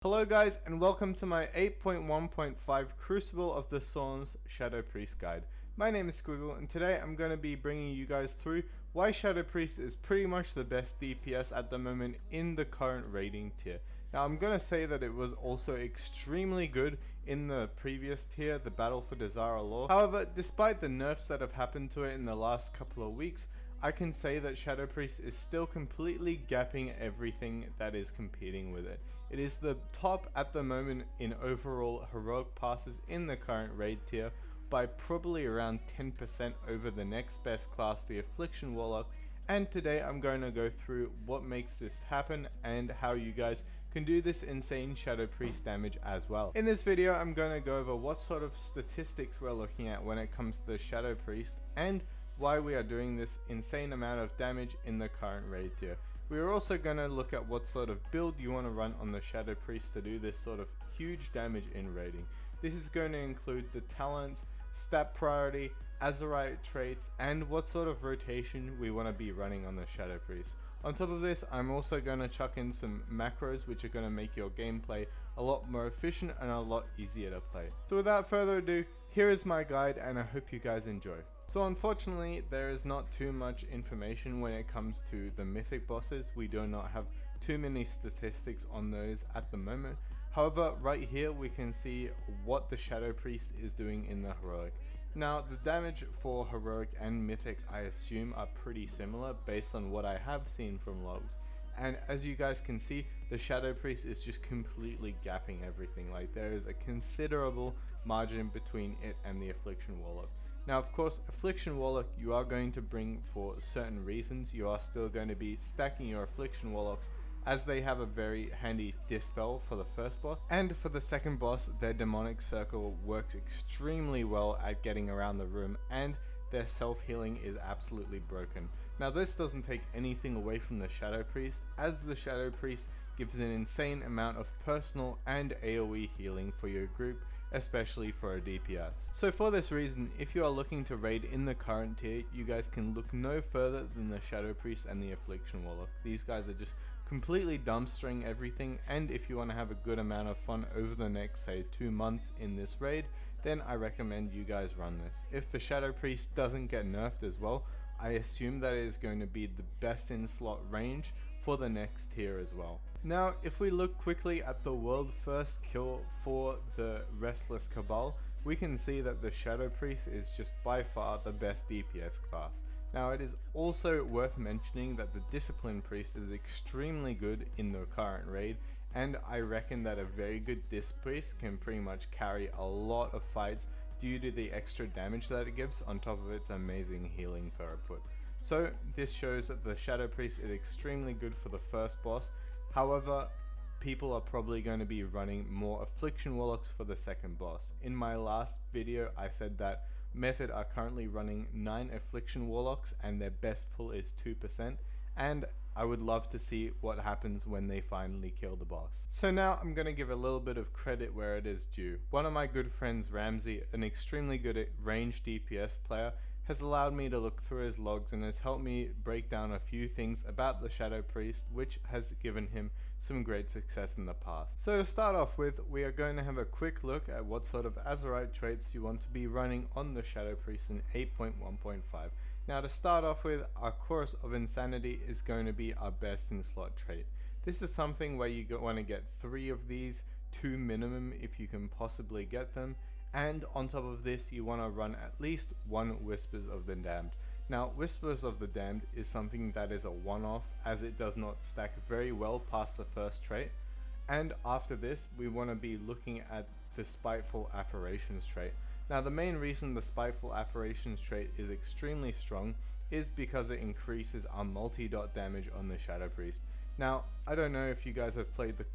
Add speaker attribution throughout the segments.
Speaker 1: Hello guys, and welcome to my 8.1.5 Crucible of the Storms Shadow Priest guide. My name is Squiggle, and today I'm going to be bringing you guys through why Shadow Priest is pretty much the best DPS at the moment in the current rating tier. Now I'm going to say that it was also extremely good in the previous tier, the Battle for Dazar'alor. However, despite the nerfs that have happened to it in the last couple of weeks, I can say that Shadow Priest is still completely gapping everything that is competing with it. It is the top at the moment in overall heroic passes in the current raid tier by probably around 10% over the next best class, the Affliction Warlock, and today I'm going to go through what makes this happen and how you guys can do this insane Shadow Priest damage as well. In this video I'm going to go over what sort of statistics we're looking at when it comes to the Shadow Priest and why we are doing this insane amount of damage in the current raid tier. We are also going to look at what sort of build you want to run on the Shadow Priest to do this sort of huge damage in raiding. This is going to include the talents, stat priority, Azerite traits, and what sort of rotation we want to be running on the Shadow Priest. On top of this, I'm also going to chuck in some macros which are going to make your gameplay a lot more efficient and a lot easier to play. So without further ado, here is my guide and I hope you guys enjoy. So unfortunately, there is not too much information when it comes to the mythic bosses. We do not have too many statistics on those at the moment. However, right here we can see what the Shadow Priest is doing in the heroic. Now, the damage for heroic and mythic I assume are pretty similar based on what I have seen from logs. And as you guys can see, the Shadow Priest is just completely gapping everything. Like, there is a considerable margin between it and the Affliction Warlock. Now, of course, Affliction Warlock you are going to bring for certain reasons. You are still going to be stacking your Affliction Warlocks as they have a very handy dispel for the first boss. And for the second boss, their Demonic Circle works extremely well at getting around the room, and their self-healing is absolutely broken. Now, this doesn't take anything away from the Shadow Priest, as the Shadow Priest gives an insane amount of personal and AoE healing for your group, especially for a DPS. So for this reason, if you are looking to raid in the current tier, you guys can look no further than the Shadow Priest and the Affliction Warlock. These guys are just completely dumpstering everything, and if you want to have a good amount of fun over the next, say, 2 months in this raid, then I recommend you guys run this. If the Shadow Priest doesn't get nerfed as well, I assume that it is going to be the best in slot range for the next tier as well. Now, if we look quickly at the world first kill for the Restless Cabal, we can see that the Shadow Priest is just by far the best DPS class. Now, it is also worth mentioning that the Discipline Priest is extremely good in the current raid, and I reckon that a very good Disc Priest can pretty much carry a lot of fights due to the extra damage that it gives on top of its amazing healing throughput. So this shows that the Shadow Priest is extremely good for the first boss. However, people are probably going to be running more Affliction Warlocks for the second boss. In my last video I said that Method are currently running 9 Affliction Warlocks and their best pull is 2%, and I would love to see what happens when they finally kill the boss. So now I'm going to give a little bit of credit where it is due. One of my good friends, Ramsay, an extremely good ranged DPS player, has allowed me to look through his logs and has helped me break down a few things about the Shadow Priest, which has given him some great success in the past. So to start off with, we are going to have a quick look at what sort of Azerite traits you want to be running on the Shadow Priest in 8.1.5. Now, to start off with, our Chorus of Insanity is going to be our best in slot trait. This is something where you want to get 3 of these, 2 minimum if you can possibly get them. And on top of this, you want to run at least 1 Whispers of the Damned. Now, Whispers of the Damned is something that is a one-off, as it does not stack very well past the first trait. And after this, we want to be looking at the Spiteful Apparitions trait. Now, the main reason the Spiteful Apparitions trait is extremely strong is because it increases our multi-dot damage on the Shadow Priest. Now, I don't know if you guys have played the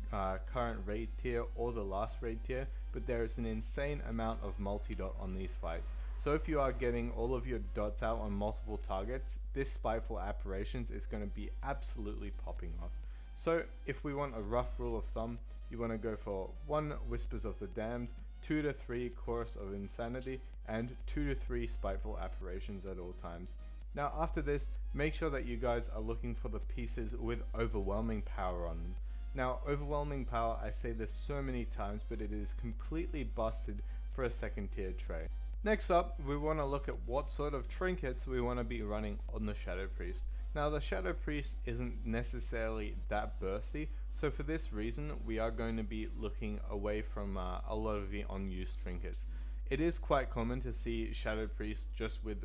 Speaker 1: current raid tier or the last raid tier, but there is an insane amount of multi-dot on these fights. So if you are getting all of your dots out on multiple targets, this Spiteful Apparitions is going to be absolutely popping off. So if we want a rough rule of thumb, you want to go for 1 Whispers of the Damned, 2 to 3 Chorus of Insanity, and 2 to 3 Spiteful Apparitions at all times. Now after this, make sure that you guys are looking for the pieces with overwhelming power on them. Now, overwhelming power, I say this so many times, but it is completely busted for a second tier trait. Next up, we want to look at what sort of trinkets we want to be running on the Shadow Priest. Now, the Shadow Priest isn't necessarily that bursty, so for this reason, we are going to be looking away from a lot of the unused trinkets. It is quite common to see Shadow Priests just with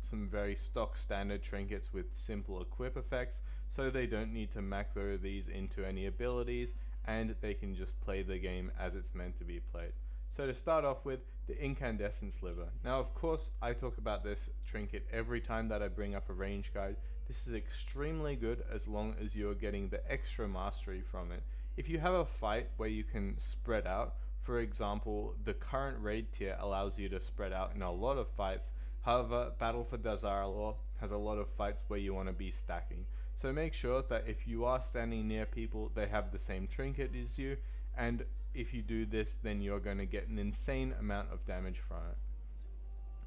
Speaker 1: some very stock standard trinkets with simple equip effects, so they don't need to macro these into any abilities, and they can just play the game as it's meant to be played. So to start off with, the Incandescent Sliver. Now of course I talk about this trinket every time that I bring up a range guide. This is extremely good as long as you're getting the extra mastery from it. If you have a fight where you can spread out, for example, the current raid tier allows you to spread out in a lot of fights. However, Battle for dazar'alor has a lot of fights where you want to be stacking. So make sure that if you are standing near people, they have the same trinket as you, and if you do this, then you're going to get an insane amount of damage from it.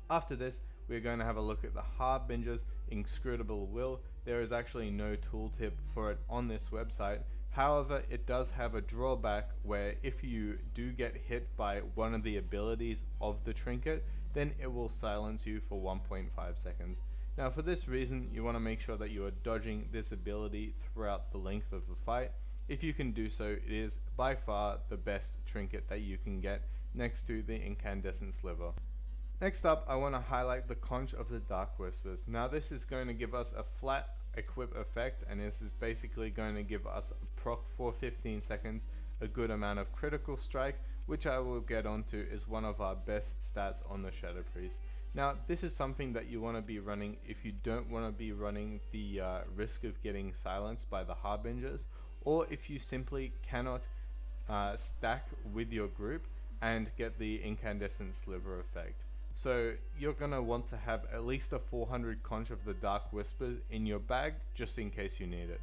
Speaker 1: After this, we're going to have a look at the Harbinger's Inscrutable Will. There is actually no tooltip for it on this website. However, it does have a drawback where if you do get hit by one of the abilities of the trinket, then it will silence you for 1.5 seconds. Now for this reason, you want to make sure that you are dodging this ability throughout the length of the fight. If you can do so, it is by far the best trinket that you can get next to the Incandescent Sliver. Next up, I want to highlight the Conch of the Dark Whispers. Now this is going to give us a flat equip effect, and this is basically going to give us a proc for 15 seconds, a good amount of critical strike, which I will get onto is one of our best stats on the Shadow Priest. Now this is something that you want to be running if you don't want to be running the risk of getting silenced by the Harbingers, or if you simply cannot stack with your group and get the Incandescent Sliver effect. So you're going to want to have at least a 400 Conch of the Dark Whispers in your bag just in case you need it.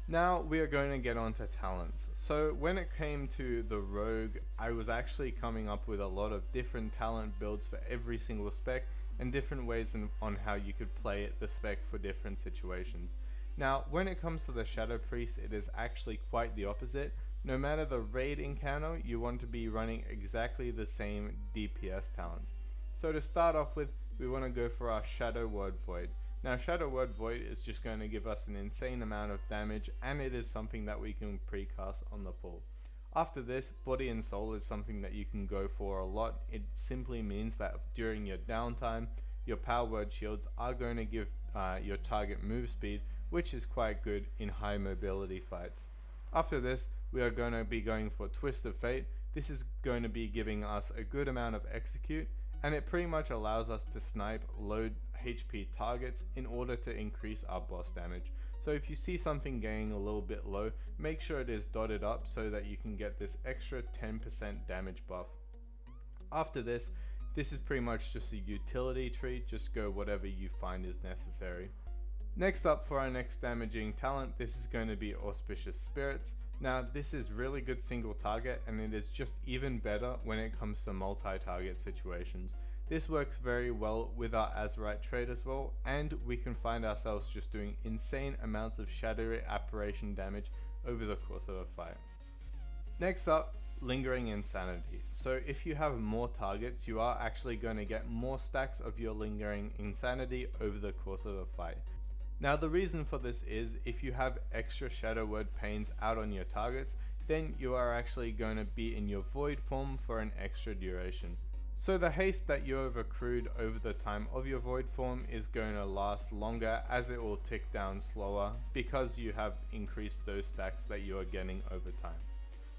Speaker 1: Now we are going to get on to talents. So when it came to the Rogue, I was actually coming up with a lot of different talent builds for every single spec and different ways on how you could play the spec for different situations. Now when it comes to the Shadow Priest, it is actually quite the opposite. No matter the raid encounter, you want to be running exactly the same DPS talents. So to start off with, we want to go for our Shadow Word Void. Now Shadow Word Void is just going to give us an insane amount of damage, and it is something that we can precast on the pull. After this, Body and Soul is something that you can go for a lot. It simply means that during your downtime, your Power Word Shields are going to give your target move speed, which is quite good in high mobility fights. After this, we are going to be going for Twist of Fate. This is going to be giving us a good amount of execute, and it pretty much allows us to snipe low HP targets in order to increase our boss damage. So if you see something getting a little bit low, make sure it is dotted up so that you can get this extra 10% damage buff. After this is pretty much just a utility tree, just go whatever you find is necessary. Next up for our next damaging talent, this is going to be Auspicious Spirits. Now this is really good single target, and it is just even better when it comes to multi-target situations. This works very well with our Azerite trait as well, and we can find ourselves just doing insane amounts of shadowy apparition damage over the course of a fight. Next up, Lingering Insanity. So if you have more targets, you are actually going to get more stacks of your Lingering Insanity over the course of a fight. Now the reason for this is if you have extra Shadow Word Pains out on your targets, then you are actually going to be in your Void form for an extra duration. So the haste that you have accrued over the time of your Void form is going to last longer, as it will tick down slower because you have increased those stacks that you are getting over time.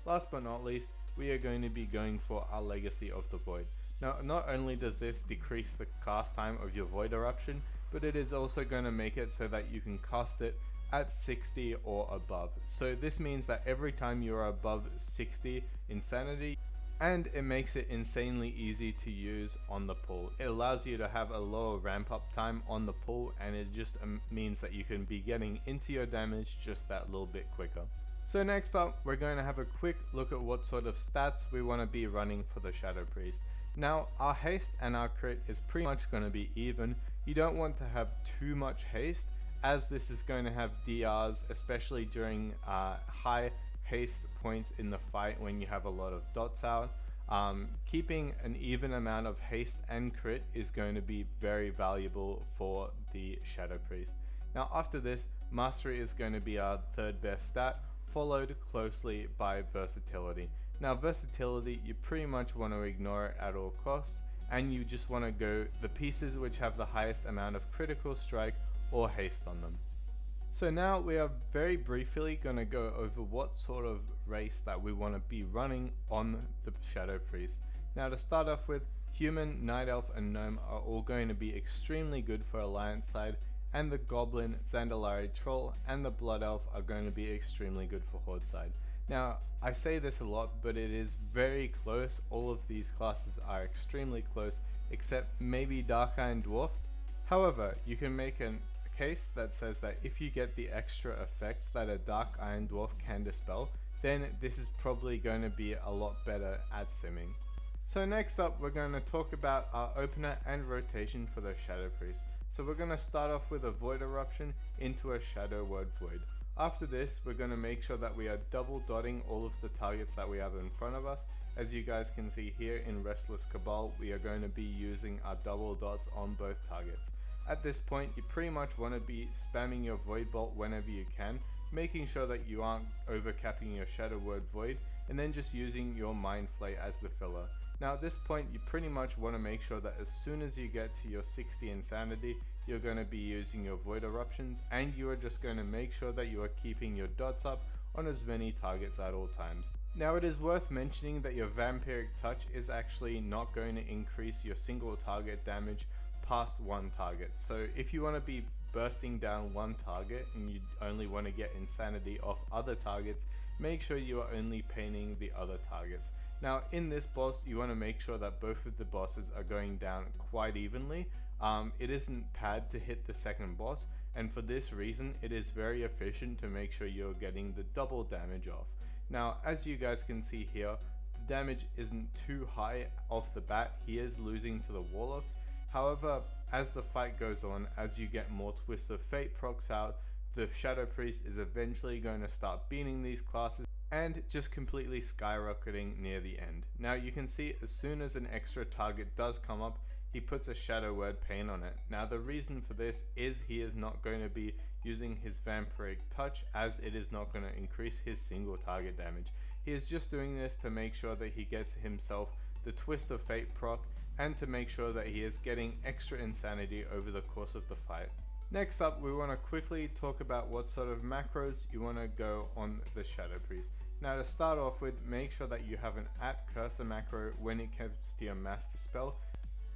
Speaker 1: Last but not least, we are going to be going for our Legacy of the Void. Now not only does this decrease the cast time of your Void Eruption, but it is also going to make it so that you can cast it at 60 or above. So this means that every time you are above 60 Insanity, and it makes it insanely easy to use on the pull. It allows you to have a lower ramp up time on the pull, and it just means that you can be getting into your damage just that little bit quicker. So next up, we're going to have a quick look at what sort of stats we want to be running for the Shadow Priest. Now our haste and our crit is pretty much going to be even. You don't want to have too much haste, as this is going to have DRs, especially during high haste points in the fight when you have a lot of dots out. Keeping an even amount of haste and crit is going to be very valuable for the Shadow Priest. Now after this, Mastery is going to be our third best stat, followed closely by Versatility. Now Versatility, you pretty much want to ignore it at all costs, and you just want to go the pieces which have the highest amount of critical strike or haste on them. So now we are very briefly going to go over what sort of race that we want to be running on the Shadow Priest. Now to start off with, Human, Night Elf and Gnome are all going to be extremely good for Alliance side, and the Goblin, Zandalari Troll and the Blood Elf are going to be extremely good for Horde side. Now I say this a lot, but it is very close. All of these classes are extremely close except maybe Dark Iron Dwarf. However, you can make a case that says that if you get the extra effects that a Dark Iron Dwarf can dispel, then this is probably going to be a lot better at simming. So next up, we're going to talk about our opener and rotation for the Shadow Priest. So we're going to start off with a Void Eruption into a Shadow Word Void. After this, we're going to make sure that we are double dotting all of the targets that we have in front of us. As you guys can see here in Restless Cabal, we are going to be using our double dots on both targets. At this point, you pretty much want to be spamming your Void Bolt whenever you can, making sure that you aren't overcapping your Shadow Word Void, and then just using your Mind Flay as the filler. Now at this point, you pretty much want to make sure that as soon as you get to your 60 Insanity, you're going to be using your Void Eruptions, and you are just going to make sure that you are keeping your dots up on as many targets at all times. Now it is worth mentioning that your Vampiric Touch is actually not going to increase your single target damage past one target. So if you want to be bursting down one target and you only want to get Insanity off other targets, make sure you are only painting the other targets. Now in this boss, you want to make sure that both of the bosses are going down quite evenly. It isn't pad to hit the second boss, and for this reason it is very efficient to make sure you're getting the double damage off. Now as you guys can see here, the damage isn't too high off the bat. He is losing to the Warlocks. However, as the fight goes on, as you get more Twist of Fate procs out, the Shadow Priest is eventually going to start beating these classes and just completely skyrocketing near the end. Now you can see as soon as an extra target does come up, he puts a Shadow Word Pain on it. Now the reason for this is he is not going to be using his Vampiric Touch, as it is not going to increase his single target damage. He is just doing this to make sure that he gets himself the Twist of Fate proc, and to make sure that he is getting extra Insanity over the course of the fight. Next up, we want to quickly talk about what sort of macros you want to go on the Shadow Priest. Now to start off with, make sure that you have an @cursor macro when it comes to your Master Spell.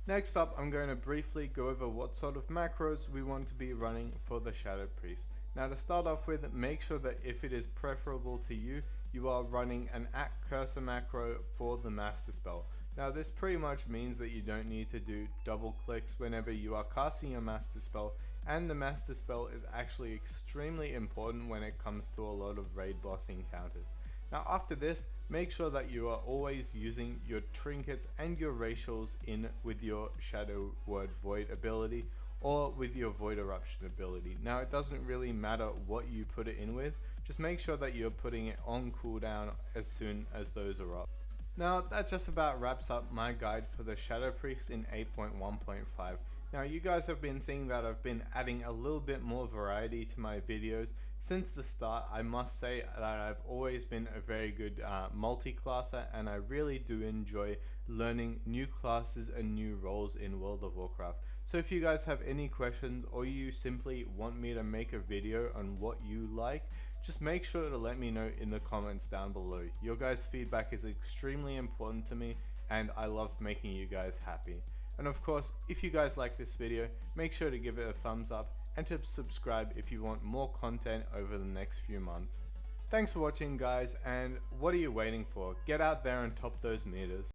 Speaker 1: Next up, I'm going to briefly go over what sort of macros we want to be running for the Shadow Priest. Now to start off with, make sure that if it is preferable to you, you are running an @cursor macro for the Master Spell. Now this pretty much means that you don't need to do double clicks whenever you are casting your Master Spell, and the Master Spell is actually extremely important when it comes to a lot of raid boss encounters. Now after this, make sure that you are always using your trinkets and your racials in with your Shadow Word Void ability or with your Void Eruption ability. Now it doesn't really matter what you put it in with, just make sure that you're putting it on cooldown as soon as those are up. Now that just about wraps up my guide for the Shadow Priest in 8.1.5. Now you guys have been seeing that I've been adding a little bit more variety to my videos. Since the start, I must say that I've always been a very good multi-classer, and I really do enjoy learning new classes and new roles in World of Warcraft. So if you guys have any questions, or you simply want me to make a video on what you like, just make sure to let me know in the comments down below. Your guys' feedback is extremely important to me, and I love making you guys happy. And of course, if you guys like this video, make sure to give it a thumbs up and to subscribe if you want more content over the next few months. Thanks for watching guys, and what are you waiting for? Get out there and top those meters.